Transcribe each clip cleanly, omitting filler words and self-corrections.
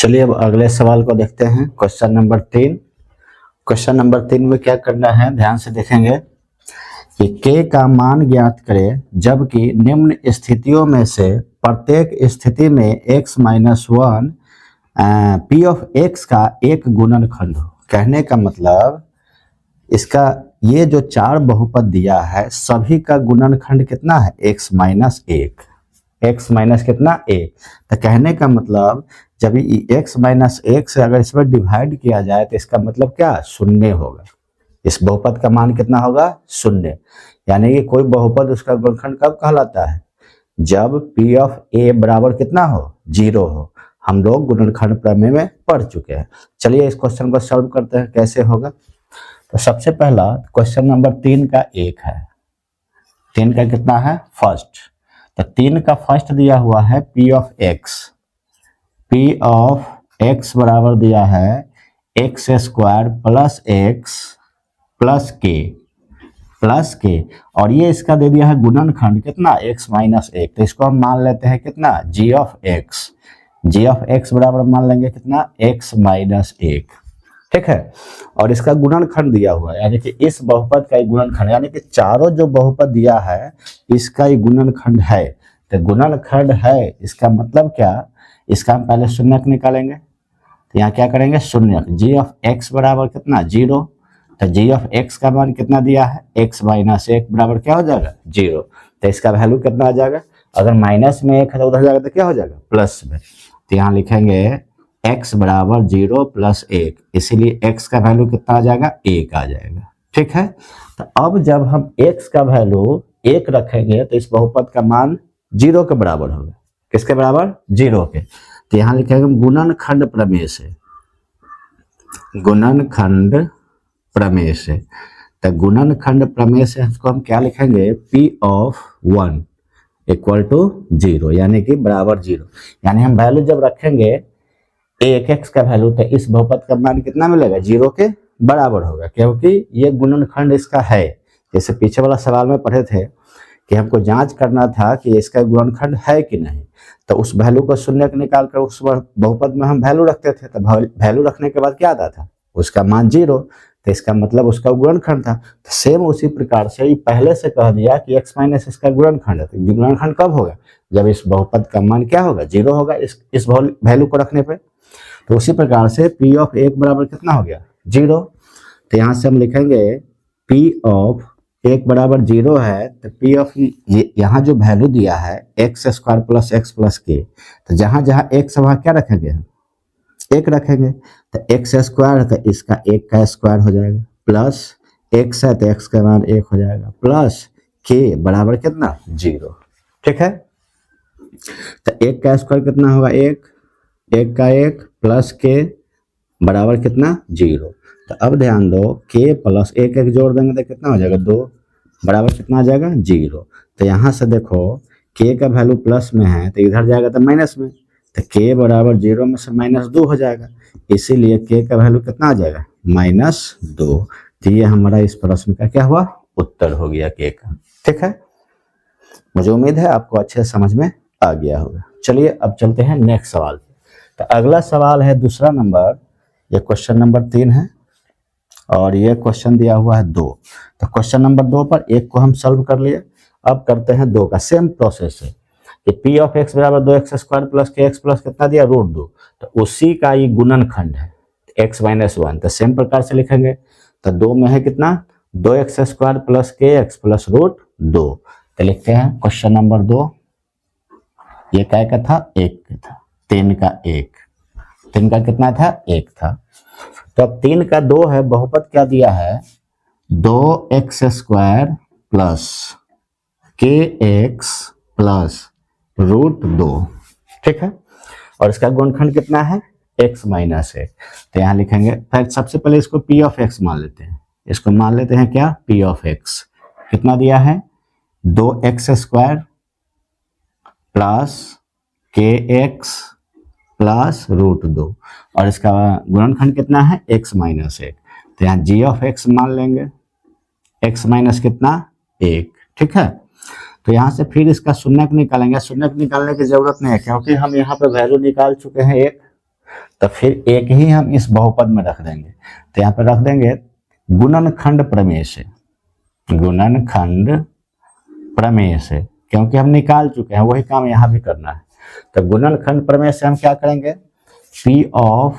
चलिए अब अगले सवाल को देखते हैं। Question number 3। क्वेश्चन नंबर 3 में क्या करना है, ध्यान से देखेंगे कि k का मान ज्ञात करें जबकि निम्न स्थितियों में से प्रत्येक स्थिति में x minus 1 p of x का एक गुणनखंड हो। कहने का मतलब इसका ये जो चार बहुपद दिया है सभी का गुणनखंड कितना है, x माइनस 1, x माइनस कितना 1। तो कहने का मतलब जब x माइनस 1 से अगर इसमें डिवाइड किया जाए तो इसका मतलब क्या, शून्य होगा। इस बहुपद का मान कितना होगा, शून्य। यानी कि कोई बहुपद उसका गुणनखंड कब कहलाता है, जब p ऑफ a बराबर कितना हो, 0 हो। हम लोग गुणनखंड प्रमेय में पढ़ चुके हैं। चलिए इस क्वेश्चन को सॉल्व करते हैं, कैसे होगा। तो सबसे पहला क्वेश्चन नंबर 3 का 1 है, 3 का कितना है, फर्स्ट। तो 3 का फर्स्ट दिया हुआ है p ऑफ x बराबर दिया है x square plus x plus के और ये इसका दे दिया है गुणनखंड कितना, x माइनस 1। तो इसको हम मान लेते हैं कितना, g ऑफ x बराबर मान लेंगे कितना, x माइनस 1, ठीक है। और इसका गुणनखंड दिया हुआ है, यानी कि इस बहुपद का ही गुणनखंड, यानी कि चारों जो बहुपद दिया है इसका ही गुणनखंड है। तो गुणनखंड है इसका मतलब क्या, इसका हम पहले शून्यक निकालेंगे। तो यहाँ क्या करेंगे, शून्यक। g ऑफ x बराबर कितना, 0। तो g ऑफ x का मान कितना दिया है, x माइनस 1 बराबर क्या हो जाएगा, 0। तो इसका वैल्यू कितना आ जाएगा, अगर माइनस में 1 है तो उधर जाएगा तो क्या हो जाएगा, प्लस में। तो यहाँ लिखेंगे x बराबर 0 प्लस 1, इसीलिए x का वैल्यू कितना आ जाएगा, 1 आ जाएगा, ठीक है। तो अब जब हम x का वैल्यू 1 रखेंगे तो इस बहुपद का मान 0 के बराबर होगा। किसके बराबर, 0 के। तो यहाँ लिखेंगे गुणनखंड प्रमेय से। तो गुणनखंड प्रमेय से इसको हम क्या लिखेंगे, p ऑफ 1 इक्वल टू 0, यानी कि बराबर 0। यानी हम वैल्यू जब रखेंगे एक x का वैल्यू तो इस बहुपद का मान कितना मिलेगा, 0 के बराबर होगा, क्योंकि ये गुणनखंड इसका है। जैसे पीछे वाला सवाल में पढ़े थे कि हमको जांच करना था कि इसका गुणनखंड है कि नहीं, तो उस वैल्यू को शून्य निकाल कर उस बहुपद में हम वैल्यू रखते थे। तो वैल्यू रखने के बाद क्या आता था, उसका मान 0, तो इसका मतलब उसका गुणनखंड था। तो सेम उसी प्रकार से ये पहले से कह दिया कि x माइनस इसका गुणनखंड है। तो गुणनखंड कब होगा, जब इस बहुपद का मान क्या होगा, 0 होगा इस वैल्यू को रखने पे। तो उसी प्रकार से p ऑफ 1 बराबर कितना हो गया, 0। तो यहाँ से हम लिखेंगे p ऑफ 1 बराबर 0 है। तो p ऑफ यहाँ जो वैल्यू दिया है x square plus x plus के, तो जहाँ जहाँ x वहाँ क्या रखेंगे, 1 रखेंगे। तो x स्क्वायर है तो इसका 1 का स्क्वायर हो जाएगा, प्लस x है तो x का मान 1 हो जाएगा, प्लस k बराबर कितना, 0, ठीक है। तो 1 का स्क्वायर कितना होगा, 1 का 1 प्लस k बराबर कितना, 0। तो अब ध्यान दो, k प्लस 1 जोड़ देंगे तो कितना हो जाएगा, 2 बराबर कितना आ जाएगा, 0। तो यहाँ से देखो k का वैल्यू प्लस में है तो इधर जाएगा तो माइनस में, तो k बराबर 0 में से -2 हो जाएगा, इसीलिए k का वैल्यू कितना आ जाएगा, -2। तो ये हमारा इस प्रश्न का क्या हुआ, उत्तर हो गया k का, ठीक है। मुझे उम्मीद है आपको अच्छे से समझ में आ गया होगा। चलिए अब चलते हैं नेक्स्ट सवाल। तो अगला सवाल है दूसरा नंबर, ये क्वेश्चन नंबर 3 है और ये क्वेश्चन दिया हुआ है 2। तो क्वेश्चन नंबर 2 पर 1 को हम सॉल्व कर लिए। अब करते हैं 2 का, सेम प्रोसेस है कि p ऑफ x बराबर 2x स्क्वायर प्लस के x प्लस कितना दिया, √2। तो उसी का ये गुणनखंड है x माइनस 1। तो सेम प्रकार से लिखेंगे। तो 2 में है कितना, 2x स्क्वायर प्लस के x प्लस √2। तो लिखते हैं क्वेश्चन नंबर 2, ये क्या का था, 1 का था, 3 का 1, 3 का कितना था, 1 था। तो अब 3 का 2 है, बहुपद क्या दिया है, 2x square plus kx plus √2, ठीक है। और इसका गुणनखंड कितना है, x माइनस 1। तो यहाँ लिखेंगे, फिर सबसे पहले इसको p ऑफ x मान लेते हैं। इसको मान लेते हैं क्या, p ऑफ x कितना दिया है, 2x square plus kx plus √2 और इसका गुणनखंड कितना है, x माइनस 1। तो यहाँ g ऑफ x मान लेंगे, x माइनस कितना, 1, ठीक है। तो यहाँ से फिर इसका शून्यक निकालेंगे। शून्यक निकालने की जरूरत नहीं है क्योंकि हम यहाँ पे वैल्यू निकाल चुके हैं 1। तो फिर एक ही हम इस बहुपद में रख देंगे, तो यहाँ पे रख देंगे गुणनखंड प्रमेय से, गुणनखंड प्रमेय से, क्योंकि हम निकाल चुके हैं, वही काम यहाँ भी करना है। तो गुणनखंड प्रमेय से हम क्या करेंगे, पी ऑफ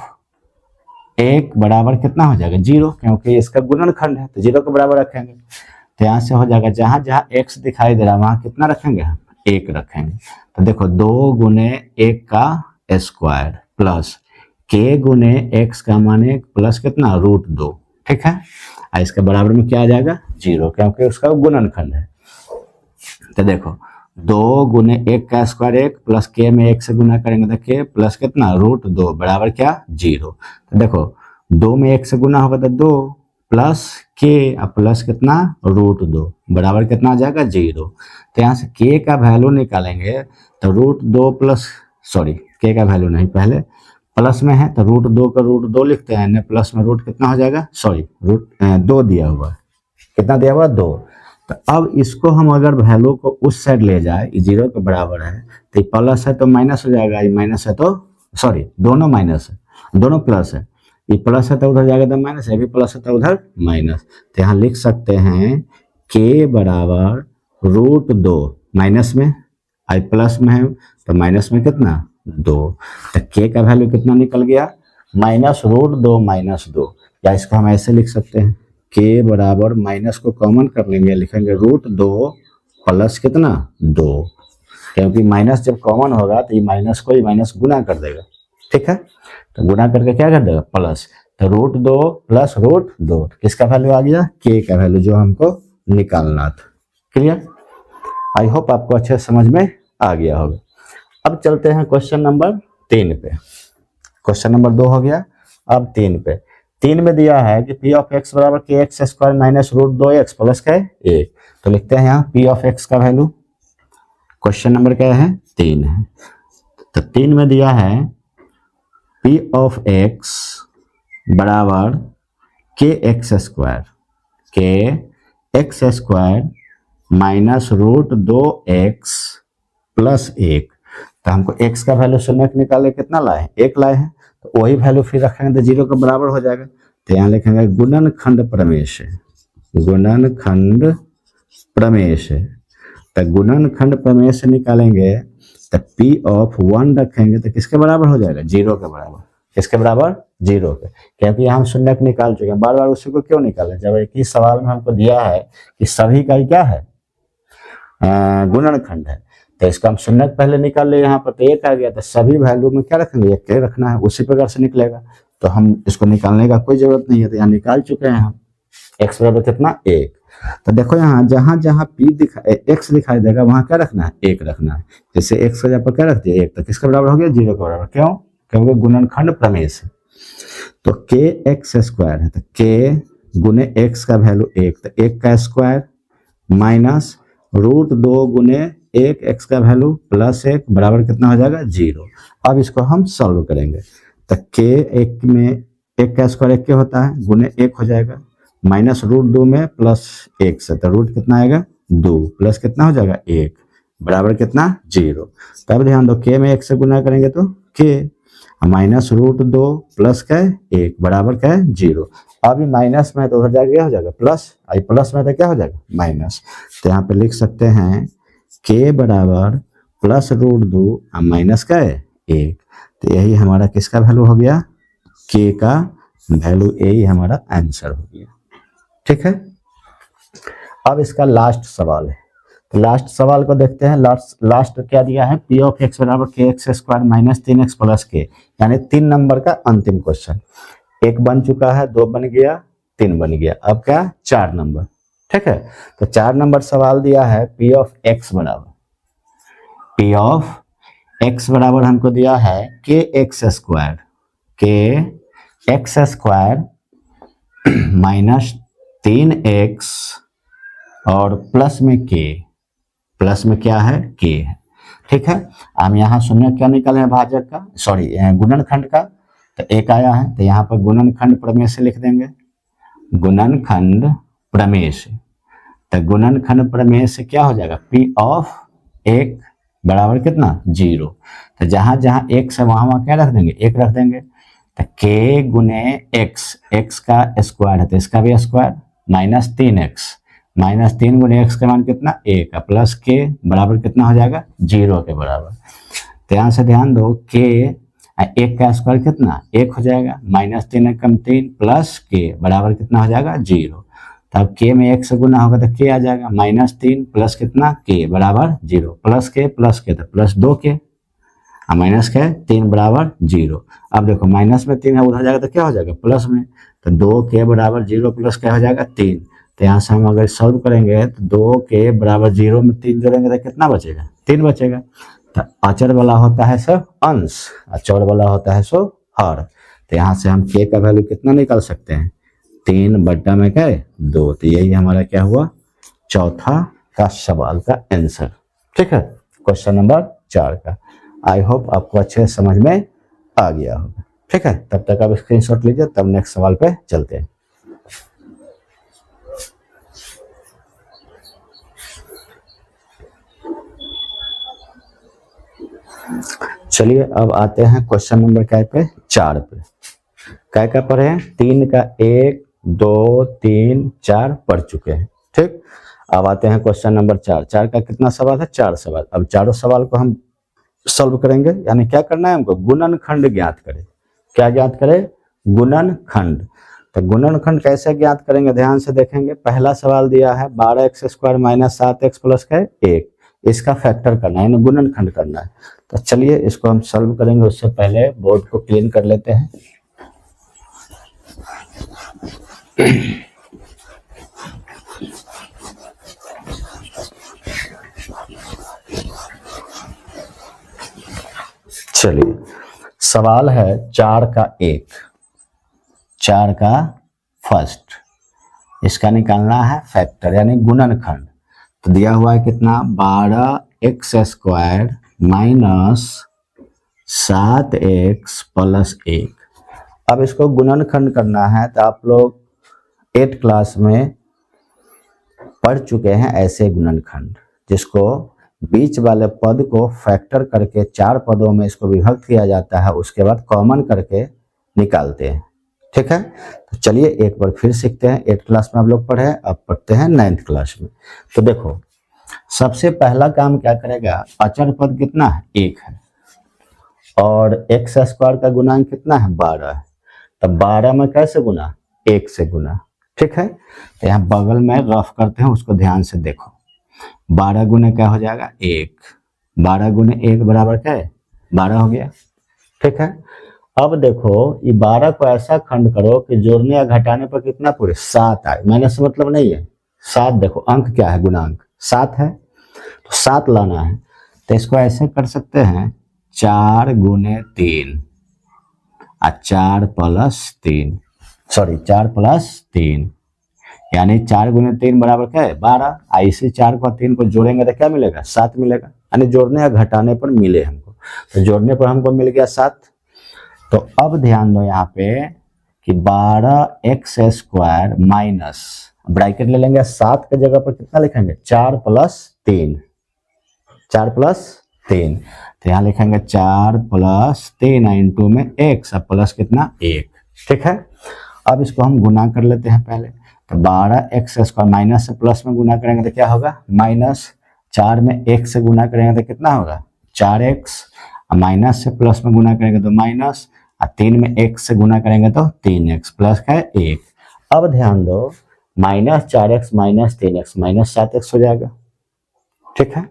एक बराबर कितना हो जाएगा 0, क्योंकि इसका गुणनखंड है तो 0 के बराबर रखेंगे। तो यहाँ से हो जाएगा जहां जहां x दिखाई दे रहा है वहां कितना रखेंगे हम 1 रखेंगे। तो देखो 2 गुने 1 का स्क्वायर प्लस k गुने x का माने प्लस कितना √2, ठीक है। और इसके बराबर में क्या आ जाएगा 0, क्योंकि उसका गुणनखंड है। तो देखो 2 गुने 1 का स्क्वायर 1 प्लस k में 1 से गुना करेंगे तो k प्लस कितना √2 बराबर क्या 0। तो देखो 2 में 1 से गुना होगा तो 2 प्लस k और प्लस कितना √2 बराबर कितना आ जाएगा 0। तो यहाँ से k का वैल्यू निकालेंगे तो √2 प्लस k का वैल्यू नहीं, पहले प्लस में है तो √2 का √2 लिखते हैं, प्लस में रूट कितना हो जाएगा √2 दिया हुआ, कितना दिया हुआ 2। तो अब इसको हम अगर वैल्यू को उस साइड ले जाए, 0 के बराबर है तो प्लस है तो माइनस हो जाएगा, ये माइनस है तो दोनों माइनस है, दोनों प्लस है, ये प्लस है तो उधर जाएगा तो माइनस, ये भी प्लस है तो उधर माइनस। तो यहाँ लिख सकते हैं k बराबर √2 माइनस में, आई प्लस में है तो माइनस में कितना 2। तो k का वैल्यू कितना निकल गया -√2 -2, या इसको हम ऐसे लिख सकते हैं k बराबर माइनस को कॉमन कर लेंगे, लिखेंगे √2 प्लस कितना 2, क्योंकि माइनस जब कॉमन होगा तो ये माइनस को माइनस गुना कर देगा, ठीक है। तो गुना करके क्या कर देगा प्लस, तो √2 प्लस √2, किसका वैल्यू आ गया k का वैल्यू जो हमको निकालना था। क्लियर, आई होप आपको अच्छे समझ में आ गया होगा। अब चलते हैं क्वेश्चन नंबर 3 पे। क्वेश्चन नंबर 2 हो गया, अब 3 पे। 3 में दिया है कि p ऑफ x बराबर kx² माइनस √2x प्लस का 1, तो लिखते हैं यहाँ p ऑफ x का वैल्यू, क्वेश्चन नंबर क्या है 3 है। तो 3 में दिया है p ऑफ x बराबर kx² माइनस √2x प्लस 1। तो हमको x का वैल्यू शून्य निकाले, कितना लाए 1 लाए हैं, तो वही वैल्यू फिर रखेंगे तो 0 के बराबर हो जाएगा। तो यहाँ लिखेंगे गुणनखंड प्रमेय से, गुणनखंड प्रमेय से। तो गुणनखंड प्रमेय से निकालेंगे तो p ऑफ 1 रखेंगे तो किसके बराबर हो जाएगा 0 के बराबर, किसके बराबर 0 के, क्योंकि हम शून्य निकाल चुके हैं, बार बार उसी को क्यों निकालें जब एक ही सवाल में हमको दिया है कि सभी का क्या है गुणनखंड है। तो इसका हम शून्य पहले निकाल ले, यहाँ पर तो 1 आ गया, तो सभी वैल्यू में क्या रखेंगे 1 के रखना है, उसी प्रकार से निकलेगा। तो हम इसको निकालने का कोई जरूरत नहीं है, तो यहाँ निकाल चुके हैं हम x बराबर कितना 1। तो देखो यहाँ जहां जहां x दिखाई देगा वहां क्या रखना है 1 रखना है। जैसे x का जगह पर क्या रख दिया 1, तो किसके बराबर हो गया 0 के बराबर, क्यों, क्योंकि गुणनखंड प्रमेय से। तो kx² है तो k गुने x का वैल्यू 1, तो 1 का स्क्वायर माइनस √2 गुने 1 x का वैल्यू प्लस 1 बराबर कितना हो जाएगा 0। अब इसको हम सॉल्व करेंगे तो k 1 में 1 का स्क्वायर 1 के होता है, गुने 1 हो जाएगा, माइनस √2 में प्लस 1 से, तो रूट कितना आएगा 2 प्लस कितना हो जाएगा 1 बराबर कितना 0। तब ध्यान दो k में 1 से गुना करेंगे तो k माइनस √2 प्लस का 1 बराबर क्या है 0। अब ये माइनस में तो उधर जाके क्या हो जाएगा प्लस, आई प्लस में तो क्या हो जाएगा माइनस। तो यहाँ पे लिख सकते हैं k बराबर प्लस √2 और माइनस का 1। तो यही हमारा किसका वैल्यू हो गया k का वैल्यू, यही हमारा आंसर हो गया, ठीक है। अब इसका लास्ट सवाल है, तो लास्ट सवाल को देखते हैं। लास्ट क्या दिया है p ऑफ x बराबर kx² minus 3x plus k, यानी 3 नंबर का अंतिम क्वेश्चन। 1 बन चुका है, 2 बन गया, 3 बन गया, अब क्या 4 नंबर, ठीक है। तो 4 नंबर सवाल दिया है p ऑफ x बराबर हमको दिया है kx² माइनस 3x और प्लस में k, प्लस में क्या है k है, ठीक है। हम यहाँ शून्य क्या निकाले हैं भाजक का, गुणनखंड का, तो 1 आया है, तो यहाँ पर गुणनखंड प्रमेय से लिख देंगे, गुणनखंड प्रमेय से। तो गुणनखंड प्रमेय से क्या हो जाएगा p ऑफ 1 बराबर कितना 0। तो जहां जहां x है वहां क्या रख देंगे 1 रख देंगे। तो के गुने एक्स, एक्स का स्क्वायर है तो इसका भी स्क्वायर, माइनस 3x, माइनस 3 गुने एक्स का मान कितना 1 प्लस के बराबर कितना हो जाएगा 0 के बराबर। तो यहाँ से ध्यान दो के 1 का स्क्वायर कितना 1 हो जाएगा, माइनस 3 कम 3 प्लस के बराबर कितना हो जाएगा 0। तब के में 1 से गुना होगा तो के आ जाएगा, माइनस 3 प्लस कितना के बराबर 0, प्लस के तो प्लस 2 के, माइनस के 3 बराबर 0। अब देखो माइनस में 3 है उधर जाएगा तो क्या हो जाएगा प्लस में, तो 2 के बराबर 0 प्लस क्या हो जाएगा 3। तो यहाँ से हम अगर सॉल्व करेंगे तो 2 के बराबर 0 में 3 जोड़ेंगे तो कितना बचेगा 3 बचेगा। तो अचर वाला होता है सो अंश, अचर वाला होता है सो हर। तो यहाँ से हम के का वैल्यू कितना निकाल सकते हैं 3 बट्टा में क्या 2। तो यही हमारा क्या हुआ चौथा का सवाल का आंसर। ठीक है, क्वेश्चन नंबर 4 का। आई होप आपको अच्छे समझ में आ गया होगा। ठीक है, तब तक आप स्क्रीनशॉट लीजिए, तब नेक्स्ट सवाल पे चलते हैं। चलिए अब आते हैं क्वेश्चन नंबर क्या पे 4 पे। क्या पढ़े हैं 3 का 1 2 3 4 पढ़ चुके हैं। ठीक, अब आते हैं क्वेश्चन नंबर 4। 4 का कितना सवाल है 4 सवाल। अब चारों सवाल को हम सॉल्व करेंगे, यानी क्या करना है हमको गुणनखंड ज्ञात करें। क्या ज्ञात करें गुणनखंड। तो गुणनखंड कैसे ज्ञात करेंगे ध्यान से देखेंगे। पहला सवाल दिया है 12x² माइनस 7x प्लस 1, इसका फैक्टर करना है, गुणनखंड करना है। तो चलिए इसको हम सॉल्व करेंगे, उससे पहले बोर्ड को क्लीन कर लेते हैं। चलिए सवाल है 4 का 1, 4 का फर्स्ट, इसका निकालना है फैक्टर यानी गुणनखंड। तो दिया हुआ है कितना 12x² माइनस 7x प्लस 1। अब इसको गुणनखंड करना है तो आप लोग 8 क्लास में पढ़ चुके हैं ऐसे गुणनखंड, जिसको बीच वाले पद को फैक्टर करके 4 पदों में इसको विभक्त किया जाता है, उसके बाद कॉमन करके निकालते हैं। ठीक है, तो चलिए एक बार फिर सीखते हैं। 8 क्लास में आप लोग पढ़े, अब पढ़ते हैं 9th क्लास में। तो देखो सबसे पहला काम क्या करेगा, अचर पद कितना है 1 है और x² का गुणांक कितना है 12 है। तब 12 में कैसे गुना 1 से गुना। ठीक है, तो यहाँ बगल में रफ करते हैं, उसको ध्यान से देखो। 12 गुने क्या हो जाएगा 1, 12 गुने 1 बराबर क्या है 12 हो गया। ठीक है, अब देखो ये 12 को ऐसा खंड करो कि जोड़ने या घटाने पर कितना पूरे 7 आए। माइनस मतलब नहीं है 7, देखो अंक क्या है गुणांक 7 है, तो 7 लाना है। तो इसको ऐसे कर सकते हैं 4 गुने 3 और 4 प्लस 3, सॉरी 4 प्लस 3 यानी 4 गुने 3 बराबर क्या है 12। ऐसे 4 को 3 को जोड़ेंगे तो क्या मिलेगा 7 मिलेगा, यानी जोड़ने या घटाने पर मिले हमको। तो जोड़ने पर हमको मिल गया 7। तो अब ध्यान दो यहाँ पे कि 12x² माइनस ब्रैकेट ले लेंगे 7 के जगह पर कितना लिखेंगे 4 प्लस 3, 4 प्लस 3। तो यहाँ लिखेंगे 4 प्लस 3 इंटू में x प्लस कितना 1। ठीक है, अब इसको हम गुना कर लेते हैं पहले। तो 12x² माइनस से प्लस में गुना करेंगे तो क्या होगा माइनस, 4 में 1 से गुना करेंगे तो कितना होगा 4x, माइनस से प्लस में गुना करेंगे तो माइनस, और 3 में 1 से गुना करेंगे तो 3x प्लस है 1। अब ध्यान दो minus 4x minus 3x minus 7x हो जाएगा। ठीक है,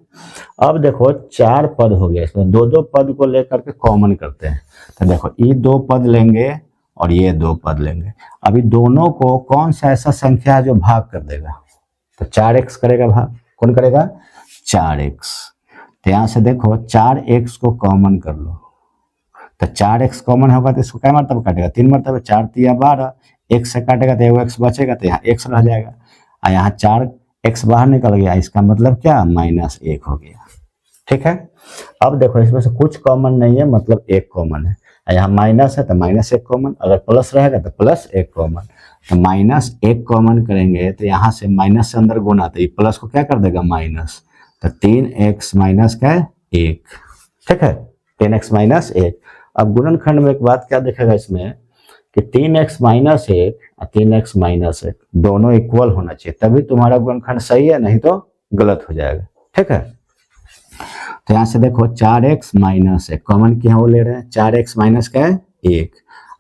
अब देखो 4 पद हो गए, इसमें 2 पद को लेकर के कॉमन करते हैं। तो देखो ये 2 पद लेंगे और ये 2 पद लेंगे। अभी दोनों को कौन सा ऐसा संख्या है जो भाग कर देगा, तो 4x करेगा भाग, कौन करेगा 4x। तो यहाँ से देखो 4x को कॉमन कर लो, तो 4x कॉमन होगा तो इसको क्या मरतबा काटेगा 3 मरतबा, 4 तिया 12, 1 से काटेगा तो एगो x बचेगा, तो यहाँ x रह जाएगा और यहाँ 4x बाहर निकल गया, इसका मतलब क्या -1 हो गया। ठीक है, अब देखो इसमें से कुछ कॉमन नहीं है, मतलब 1 कॉमन है। यहाँ माइनस है तो -1 कॉमन, अगर प्लस रहेगा तो +1 कॉमन। तो -1 कॉमन करेंगे तो यहाँ से माइनस से अंदर गुना, तो ये प्लस को क्या कर देगा माइनस, तो 3x माइनस क्या है 1। ठीक है, 10x माइनस 1। अब गुणनखंड में एक बात क्या दिखेगा इसमें कि 3x माइनस एक और 3x माइनस एक दोनों इक्वल होना चाहिए, तभी तुम्हारा गुणनखंड सही है, नहीं तो गलत हो जाएगा। ठीक है, तो यहाँ से देखो 4x माइनस एक कॉमन क्या वो ले रहे हैं, 4x माइनस क्या है एक,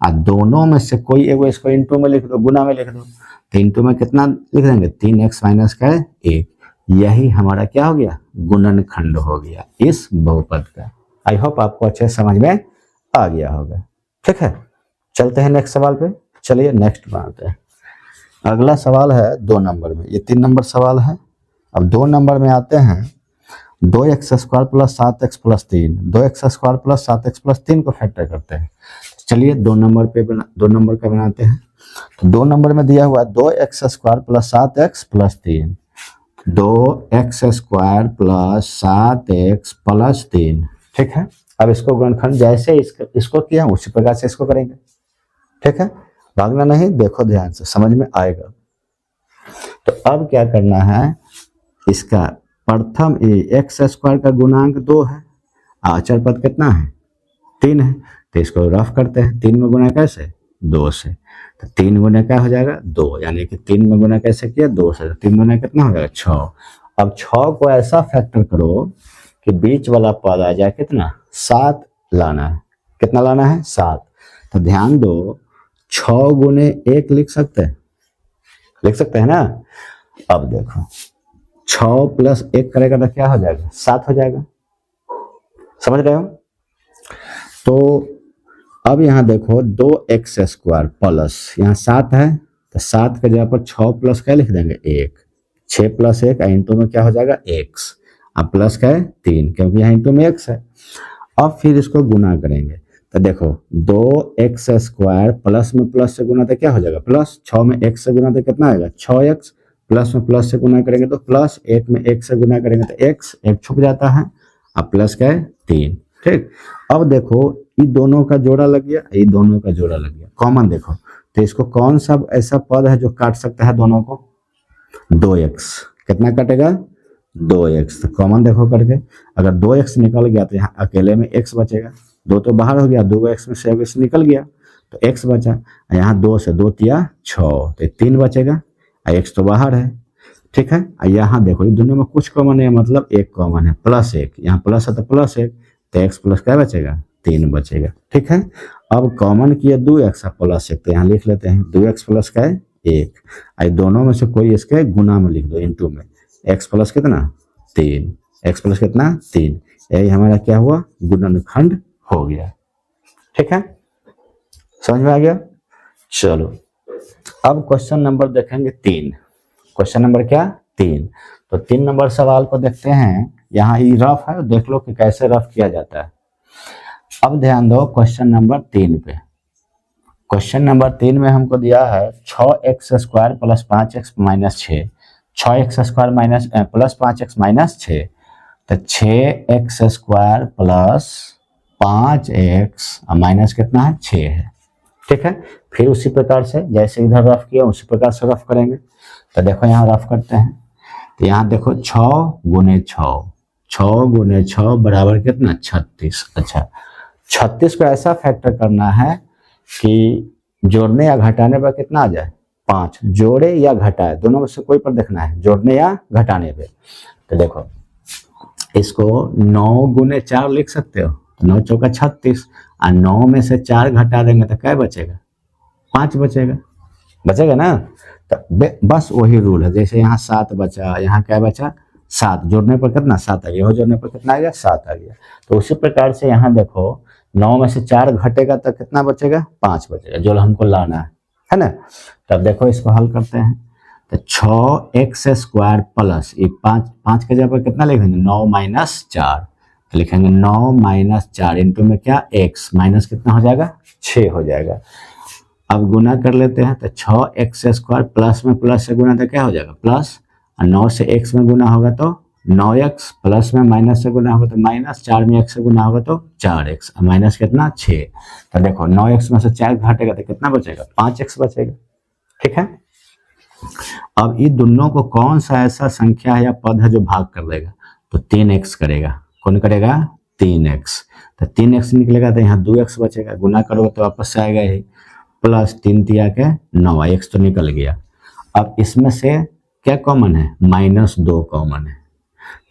और दोनों में से कोई एक इसको इंटू में लिख दो, गुना में लिख दो, तो इंटू में कितना लिख देंगे 3x माइनस क्या है एक। यही हमारा क्या हो गया गुणनखंड हो गया इस बहुपद का। आई होप आपको अच्छे समझ में आ गया होगा। ठीक है, चलते हैं नेक्स्ट सवाल पे। चलिए नेक्स्ट बनाते हैं। अगला सवाल है 2 नंबर में, ये 3 नंबर सवाल है। अब 2 नंबर में आते हैं 2x² plus 7x plus 3, 2x² plus 7x plus 3 को फैक्टर करते हैं। चलिए 2 नंबर का बनाते हैं। तो 2 नंबर में दिया हुआ 2x² plus 7x plus 3, 2x² plus 7x plus 3। ठीक है, अब इसको गुणनखंड जैसे इसको किया उसी प्रकार से इसको करेंगे। ठीक है, भागना नहीं, देखो ध्यान से समझ में आएगा। तो अब क्या करना है, इसका प्रथम x² का गुणांक 2 है, अचर पद कितना है 3 है, तो इसको रफ करते हैं। 3 में गुना कैसे 2 से, तो 3 गुना क्या हो जाएगा 2, यानी कि 3 में गुना कैसे किया 2 से, 3 गुना कितना हो जाएगा 6। अब 6 को ऐसा फैक्टर करो कि बीच वाला पद आ जाए कितना 7 लाना है। कितना लाना है 7। तो ध्यान दो 6 गुने 1 लिख सकते हैं ना। अब देखो 6 प्लस 1 करेगा तो क्या हो जाएगा 7 हो जाएगा, समझ रहे हो। तो अब यहाँ देखो 2x² प्लस यहाँ 7 है, तो 7 के जगह पर 6 प्लस क्या लिख देंगे 1, 6 प्लस 1 इंटू में क्या हो जाएगा x, अब प्लस क्या है 3, क्योंकि यहाँ इंटू में x है। अब फिर इसको गुना करेंगे, तो देखो 2x² प्लस में प्लस से गुना तो क्या हो जाएगा प्लस, 6 में x से गुना तो कितना आएगा 6x, प्लस में प्लस से गुना करेंगे तो प्लस, 1 में 1 से गुना करेंगे तो x, 1 छुप जाता है, अब प्लस क्या है 3। ठीक, अब देखो ये दोनों का जोड़ा लग गया, ये दोनों का जोड़ा लग गया, कॉमन देखो, तो इसको कौन सा ऐसा पद है जो काट सकता है दोनों को 2x, कितना कटेगा 2x, तो कॉमन देखो करके, अगर 2x निकल गया तो यहाँ अकेले में x बचेगा, 2 तो बाहर हो गया, 2x में से x निकल गया तो x बचा, यहाँ 2 से 2 तिया 6, तो 3 बचेगा, x तो बाहर है। ठीक है, यहाँ देखो ये दोनों में कुछ कॉमन है, मतलब एक कॉमन है प्लस 1, यहाँ प्लस है तो प्लस 1, तो x प्लस क्या बचेगा 3 बचेगा। ठीक है, अब कॉमन किया 2x प्लस 1, तो यहाँ लिख लेते हैं 2x प्लस क्या है 1, दोनों में से कोई इसके गुना में लिख दो इंटू में, x प्लस कितना 3, x प्लस कितना 3, यही हमारा क्या हुआ गुणनखंड हो गया। ठीक है, समझ में आ गया। चलो अब क्वेश्चन नंबर देखेंगे 3, क्वेश्चन नंबर क्या 3। तो 3 नंबर सवाल को देखते हैं, यहाँ ही रफ है, देख लो कि कैसे रफ किया जाता है। अब ध्यान दो क्वेश्चन नंबर 3 पे। क्वेश्चन नंबर 3 में हमको दिया है 6x² plus 5x minus 6, 6x² minus plus 5x minus 6, तो 6x² प्लस 5x माइनस कितना है 6 है। ठीक है, फिर उसी प्रकार से जैसे इधर रफ किया उसी प्रकार से रफ करेंगे। तो देखो यहाँ रफ करते हैं, तो यहाँ देखो 6 गुने 6 बराबर कितना 36। अच्छा 36 को ऐसा फैक्टर करना है कि जोड़ने या घटाने पर कितना आ जाए 5, जोड़े या घटाए दोनों में से कोई पर देखना है, जोड़ने या घटाने पे। तो देखो इसको 9 गुने 4 लिख सकते हो, तो 9 चौका 36, और 9 में से 4 घटा देंगे तो क्या बचेगा 5 बचेगा ना। तो बस वही रूल है, जैसे यहाँ 7 बचा, यहाँ क्या बचा 7, जोड़ने पर कितना 7 आ गया, जोड़ने पर कितना आ गया 7 आ गया। तो उसी प्रकार से यहाँ देखो 9 में से 4 घटेगा तो कितना बचेगा 5 बचेगा, जो हमको लाना है ना। तब देखो इसको हल करते हैं, तो 6x² प्लस 5 के जगह पर कितना लिखेंगे 9 माइनस 4, तो लिखेंगे 9 माइनस 4 इंटू में क्या x माइनस कितना हो जाएगा 6 हो जाएगा। अब गुना कर लेते हैं, तो 6x² प्लस में प्लस से गुना तो क्या हो जाएगा प्लस, और 9 से x में गुना होगा तो 9x, प्लस में माइनस से गुना होगा तो माइनस, 4 में x से गुना होगा तो 4x, माइनस कितना 6। तो देखो 9x में से 4 घटेगा तो कितना बचेगा 5x बचेगा। ठीक है, अब इन दोनों को कौन सा ऐसा संख्या है या पद है जो भाग कर देगा, तो 3x करेगा, कौन करेगा 3x, तो 3x निकलेगा तो यहाँ 2x बचेगा, गुना करोगे तो वापस से आएगा यही, प्लस 3 तिया के 9, x तो निकल गया। अब इसमें से क्या कॉमन है, -2 कॉमन है,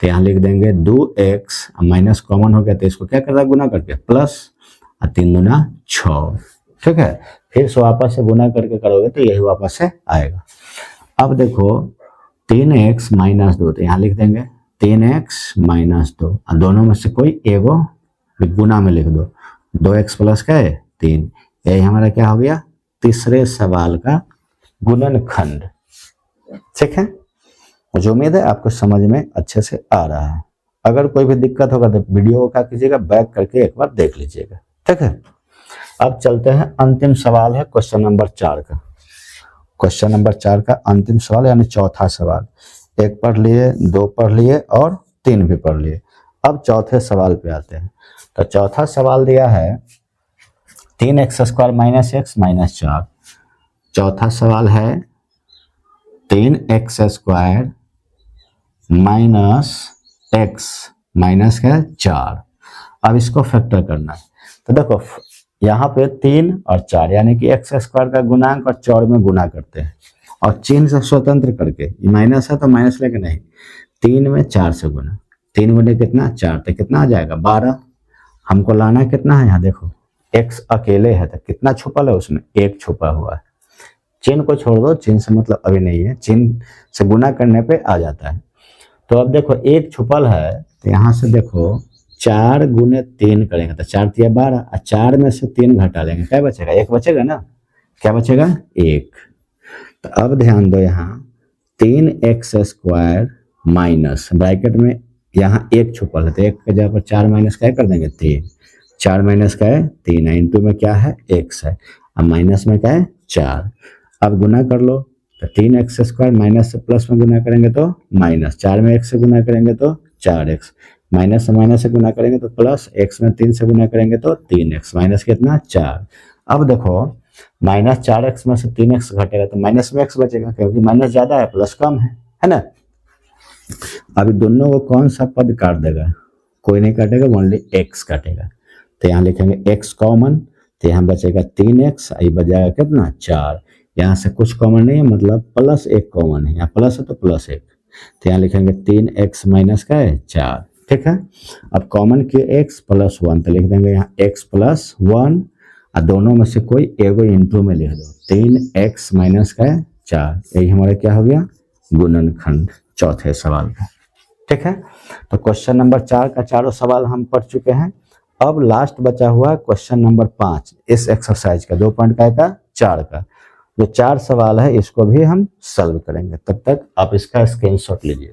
तो यहाँ लिख देंगे 2x, माइनस कॉमन हो गया तो इसको क्या करता है गुना करके प्लस, 3 दूना 6, ठीक है। फिर से वापस से गुना करके करोगे तो यही वापस से आएगा। अब देखो 3x - 2, तो यहाँ लिख देंगे 3x - 2, दोनों में से कोई एगो गुना में लिख दो, 2x प्लस क्या है 3, यही हमारा क्या हो गया तीसरे सवाल का गुणनखंड, ठीक है। मुझे उम्मीद है आपको समझ में अच्छे से आ रहा है। अगर कोई भी दिक्कत होगा तो वीडियो को क्या कीजिएगा, बैक करके एक बार देख लीजिएगा, ठीक है। अब चलते हैं, अंतिम सवाल है क्वेश्चन नंबर 4 का। क्वेश्चन नंबर 4 का अंतिम सवाल यानी चौथा सवाल, 1 पढ़ लिए, 2 पढ़ लिए और 3 भी पढ़ लिए। अब चौथे सवाल पे आते हैं। तो चौथा सवाल दिया है 3x² - x - 4। चौथा सवाल है 3x² - x माइनस है 4। अब इसको फैक्टर करना है, तो देखो यहाँ पे 3 और 4 यानी कि x² का गुणांक और 4 में गुना करते हैं और चिन्ह से स्वतंत्र करके, ये माइनस है तो माइनस लेके नहीं, 3 में 4 से गुना, 3 गुने कितना 4, तो कितना आ जाएगा 12। हमको लाना कितना है, यहाँ देखो x अकेले है तो कितना छुपल है उसमें, 1 छुपा हुआ है। चिन्ह को छोड़ दो, चिन्ह से मतलब अभी नहीं है, चिन्ह से गुना करने पे आ जाता है। तो अब देखो 1 छुपल है तो यहाँ से देखो 4 गुने 3 करेंगे तो 4 तिया 12, और 4 में से 3 घटा लेंगे, क्या बचेगा 1 बचेगा ना, क्या बचेगा 1। तो अब ध्यान दो यहाँ 3x² माइनस ब्रैकेट में यहाँ 1 छुपल है तो 1 के जगह पर 4 माइनस क्या कर देंगे 3, 4 माइनस का है 3, इंटू में क्या है x है, अब माइनस में क्या है 4। अब गुना कर लो तो 3x² माइनस से प्लस में गुना करेंगे तो माइनस, 4 में 1 से गुना करेंगे तो 4x, माइनस से माइनस से गुना करेंगे तो प्लस, x में 3 से गुना करेंगे तो 3x, माइनस कितना 4। अब देखो -4x में से 3x घटेगा तो माइनस में x बचेगा, क्योंकि माइनस ज्यादा है प्लस कम है ना। अभी दोनों को कौन सा पद काट देगा, कोई नहीं काटेगा, ओनली x काटेगा, तो यहाँ लिखेंगे x कॉमन, तो यहाँ बचेगा 3x, ये बचेगा कितना 4, यहाँ से कुछ कॉमन नहीं है मतलब प्लस 1 कॉमन है, यहाँ प्लस है तो प्लस 1, तो यहाँ लिखेंगे 3x माइनस का है 4, ठीक है। अब कॉमन किए x प्लस 1, तो लिख देंगे यहाँ x प्लस 1, और दोनों में से कोई एगो इंटू में लिख दो, 3x माइनस का है 4, यही हमारा क्या हो गया गुणनखंड चौथे सवाल का, ठीक है। तो क्वेश्चन नंबर 4 का चारों सवाल हम पढ़ चुके हैं। अब लास्ट बचा हुआ क्वेश्चन नंबर 5 इस एक्सरसाइज का 2.4 का, जो 4 सवाल है इसको भी हम सॉल्व करेंगे। तब तक आप इसका स्क्रीनशॉट लीजिए।